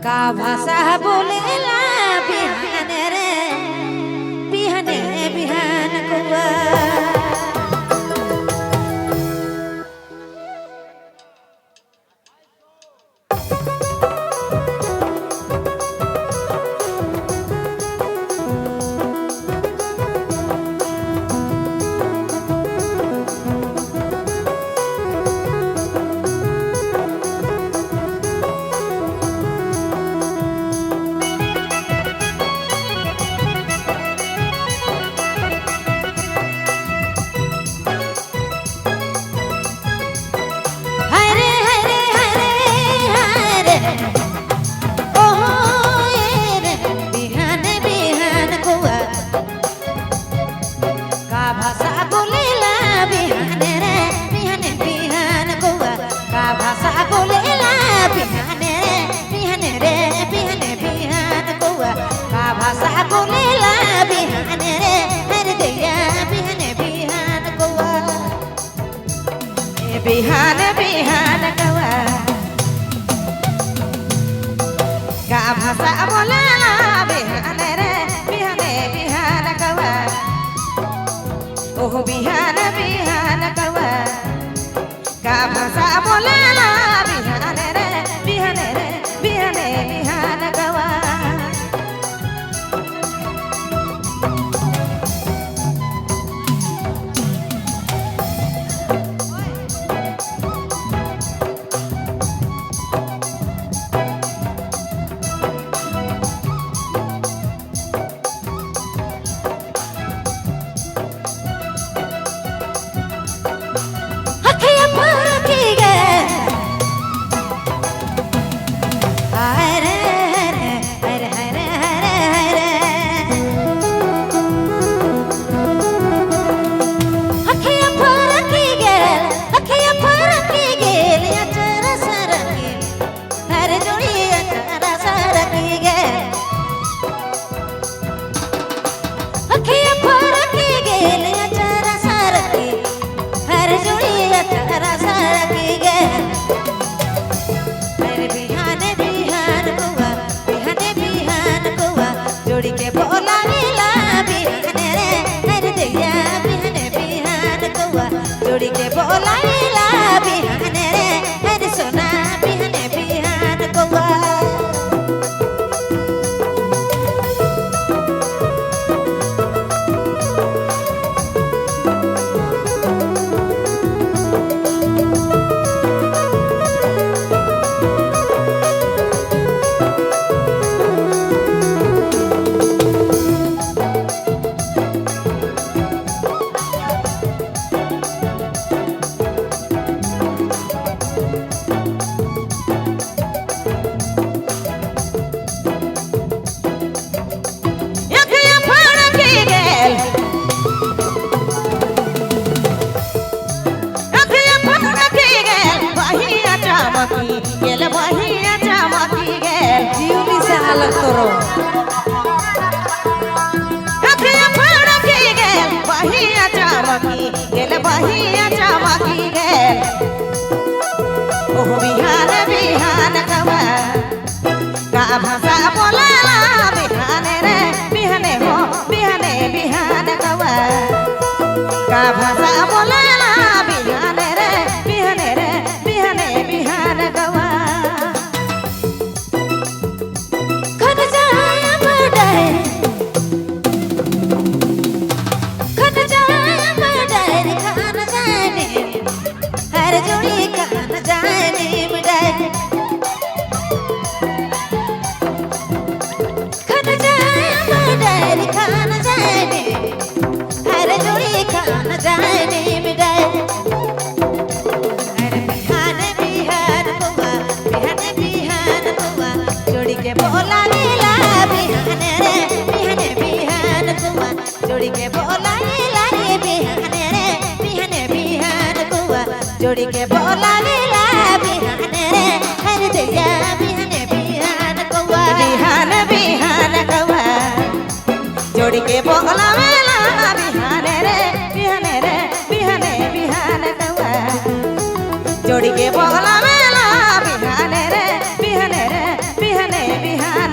का भाषा बोलेला बिहान रे बिहाने बिहान कौआ बिहान बिहान कौआ का भाषा बोलेला बिहान रे बिहाने बिहान कौआ ओह बिहान बिहान कौआ का भाषा बोलेला बिहान रे बिहाने बिहान कौआ जोड़ी के बोलाइला बिहान रे हर सोना बिहाने बिहान कौआ बिहान बिहान कौआ का भाषा बोलेला बिहान रे बिहाने हो बिहाने बिहान कौआ का भाषा बोलेला बिहान रे बिहाने बिहान कौआ खन जाया बड़ाई खान जाने हर जोड़ी खान जाने मिठाई खान जाया बड़ाई खान जाने हर जोड़ी खान जाने जोड़ी के बोलावेला बिहान रे हर दैया बिहान बिहान कौआ बिहान बिहान कौआ जोड़ी के बोलावेला बिहान रे बिहान बिहान कौआ जोड़ी के बोलावेला बिहान रे बिहान बिहान